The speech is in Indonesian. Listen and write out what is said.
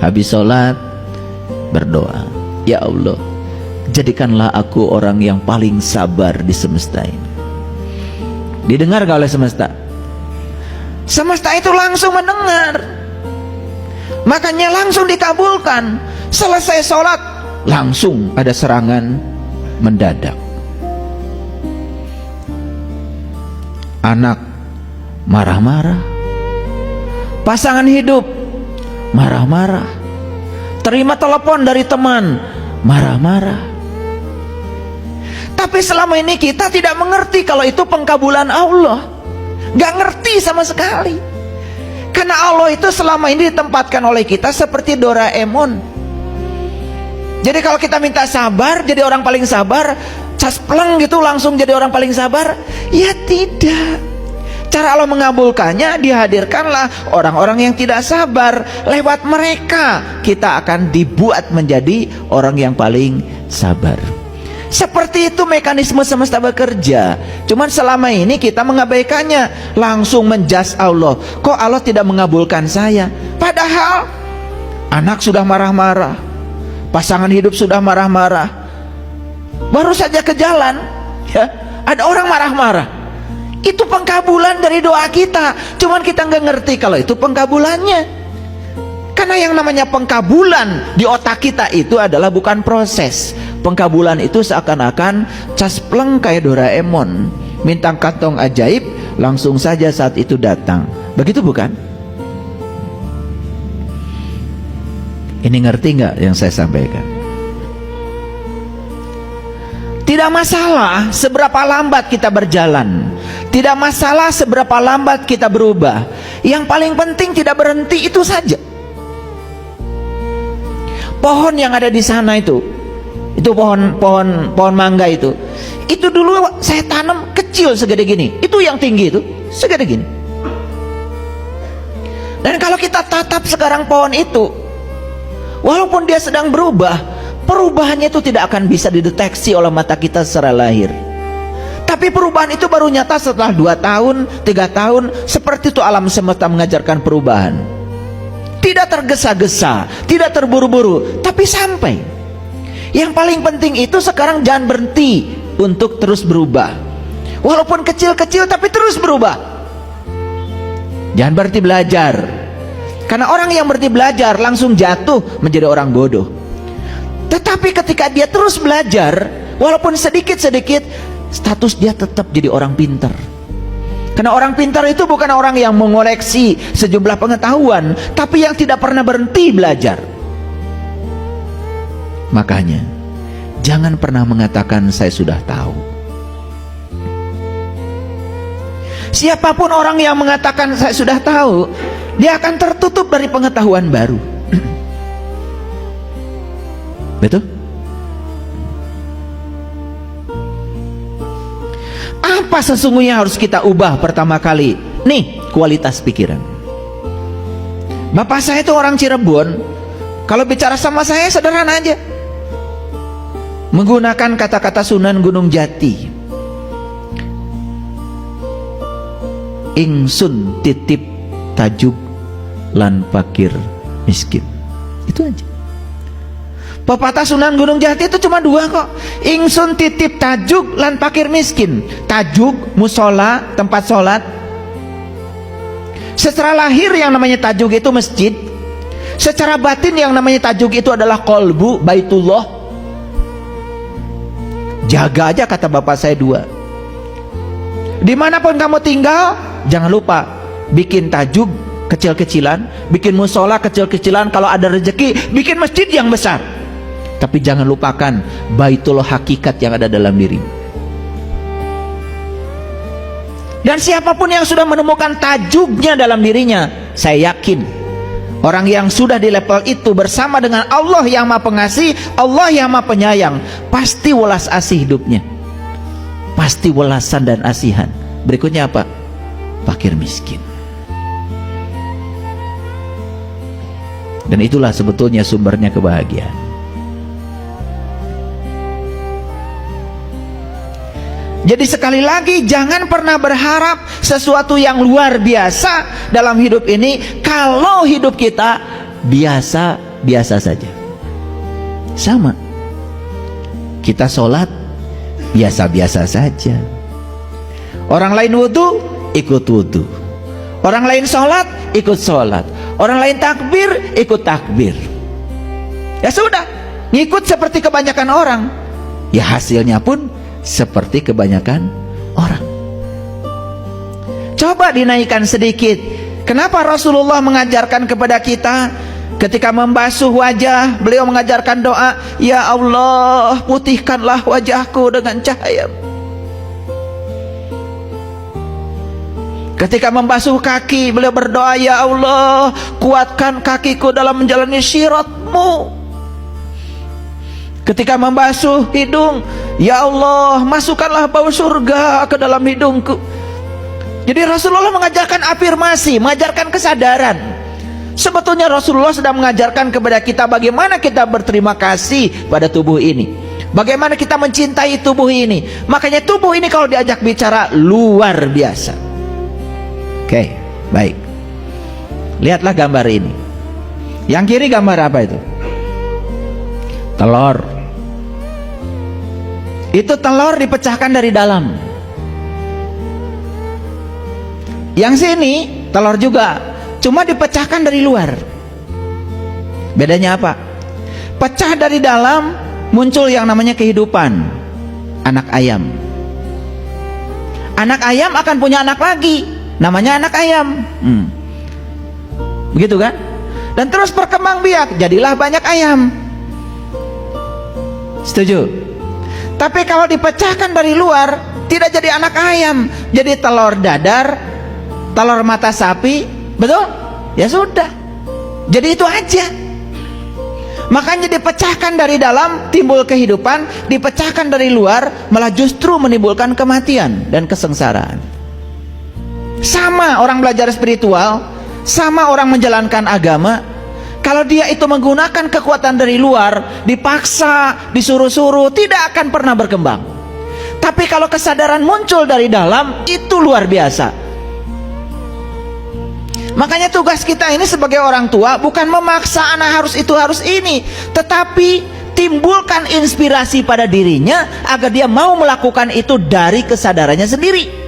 Habis sholat berdoa, ya Allah, jadikanlah aku orang yang paling sabar di semesta ini. Didengar gak oleh semesta? Semesta itu langsung mendengar, makanya langsung dikabulkan. Selesai sholat langsung ada serangan mendadak. Anak marah-marah, pasangan hidup marah-marah, terima telepon dari teman marah-marah. Tapi selama ini kita tidak mengerti kalau itu pengkabulan Allah. Gak ngerti sama sekali. Karena Allah itu selama ini ditempatkan oleh kita seperti Doraemon. Jadi kalau kita minta sabar, jadi orang paling sabar, caspleng gitu langsung jadi orang paling sabar. Ya tidak. Cara Allah mengabulkannya, dihadirkanlah orang-orang yang tidak sabar. Lewat mereka kita akan dibuat menjadi orang yang paling sabar. Seperti itu mekanisme semesta bekerja. Cuman selama ini kita mengabaikannya, langsung menjudge Allah. Kok Allah tidak mengabulkan saya? Padahal anak sudah marah-marah, pasangan hidup sudah marah-marah, baru saja ke jalan, ya, ada orang marah-marah. Itu pengkabulan dari doa kita. Cuman kita nggak ngerti kalau itu pengkabulannya. Karena yang namanya pengkabulan di otak kita itu adalah bukan proses. Pengkabulan itu seakan-akan caspleng kayak Doraemon, minta kantong ajaib, langsung saja saat itu datang. Begitu bukan? Ini ngerti nggak yang saya sampaikan? Tidak masalah seberapa lambat kita berjalan, tidak masalah seberapa lambat kita berubah. Yang paling penting tidak berhenti, itu saja. Pohon yang ada di sana itu pohon mangga itu dulu saya tanam kecil segede gini, itu yang tinggi itu segede gini. Dan kalau kita tatap sekarang pohon itu, walaupun dia sedang berubah, perubahannya itu tidak akan bisa dideteksi oleh mata kita secara lahir. Tapi perubahan itu baru nyata setelah 2 tahun, 3 tahun. Seperti itu alam semesta mengajarkan perubahan. Tidak tergesa-gesa, tidak terburu-buru, tapi sampai. Yang paling penting itu sekarang jangan berhenti untuk terus berubah. Walaupun kecil-kecil tapi terus berubah. Jangan berhenti belajar. Karena orang yang berhenti belajar langsung jatuh menjadi orang bodoh. Tetapi ketika dia terus belajar, walaupun sedikit-sedikit, status dia tetap jadi orang pintar. Karena orang pintar itu bukan orang yang mengoleksi sejumlah pengetahuan, tapi yang tidak pernah berhenti belajar. Makanya jangan pernah mengatakan saya sudah tahu. Siapapun orang yang mengatakan saya sudah tahu, dia akan tertutup dari pengetahuan baru. Betul? Apa sesungguhnya harus kita ubah pertama kali? Nih, kualitas pikiran. Bapak saya itu orang Cirebon. Kalau bicara sama saya sederhana aja, menggunakan kata-kata Sunan Gunung Jati. Ingsun titip tajuk lan fakir miskin. Itu aja. Pepatah Sunan Gunung Jati itu cuma 2 kok. Ingsun titip tajuk lan fakir miskin. Tajuk musola, tempat sholat. Secara lahir yang namanya tajuk itu masjid. Secara batin yang namanya tajuk itu adalah kolbu, baitullah. Jaga aja kata bapak saya 2. Dimanapun kamu tinggal, jangan lupa bikin tajuk kecil-kecilan, bikin musola kecil-kecilan. Kalau ada rezeki, bikin masjid yang besar. Tapi jangan lupakan baitullah hakikat yang ada dalam dirimu. Dan siapapun yang sudah menemukan tajuknya dalam dirinya, saya yakin orang yang sudah di level itu bersama dengan Allah yang Maha Pengasih, Allah yang Maha Penyayang, pasti welas asih hidupnya, pasti welasan dan asihan. Berikutnya apa? Fakir miskin. Dan itulah sebetulnya sumbernya kebahagiaan. Jadi sekali lagi, jangan pernah berharap sesuatu yang luar biasa dalam hidup ini kalau hidup kita biasa biasa saja. Sama. Kita sholat biasa-biasa saja. Orang lain wudhu, ikut wudhu. Orang lain sholat, ikut sholat. Orang lain takbir, ikut takbir. Ya sudah, ngikut seperti kebanyakan orang. Ya hasilnya pun seperti kebanyakan orang. Coba dinaikkan sedikit. Kenapa Rasulullah mengajarkan kepada kita ketika membasuh wajah, beliau mengajarkan doa, ya Allah, putihkanlah wajahku dengan cahaya. Ketika membasuh kaki, beliau berdoa, ya Allah, kuatkan kakiku dalam menjalani syirat-Mu. Ketika membasuh hidung, ya Allah, masukkanlah bau surga ke dalam hidungku. Jadi Rasulullah mengajarkan afirmasi, mengajarkan kesadaran. Sebetulnya Rasulullah sedang mengajarkan kepada kita bagaimana kita berterima kasih pada tubuh ini, bagaimana kita mencintai tubuh ini. Makanya tubuh ini kalau diajak bicara luar biasa. Oke, baik. Lihatlah gambar ini. Yang kiri gambar apa itu? Telur. Itu telur dipecahkan dari dalam. Yang sini telur juga, cuma dipecahkan dari luar. Bedanya apa? Pecah dari dalam, muncul yang namanya kehidupan. Anak ayam. Anak ayam akan punya anak lagi, namanya anak ayam. Begitu kan? Dan terus berkembang biak, jadilah banyak ayam. Setuju? Tapi kalau dipecahkan dari luar, tidak jadi anak ayam, jadi telur dadar, telur mata sapi, betul? Ya sudah, jadi itu aja. Makanya dipecahkan dari dalam timbul kehidupan, dipecahkan dari luar malah justru menimbulkan kematian dan kesengsaraan. Sama orang belajar spiritual, sama orang menjalankan agama. Kalau dia itu menggunakan kekuatan dari luar, dipaksa, disuruh-suruh, tidak akan pernah berkembang. Tapi kalau kesadaran muncul dari dalam, itu luar biasa. Makanya tugas kita ini sebagai orang tua bukan memaksa anak harus itu harus ini, tetapi timbulkan inspirasi pada dirinya agar dia mau melakukan itu dari kesadarannya sendiri.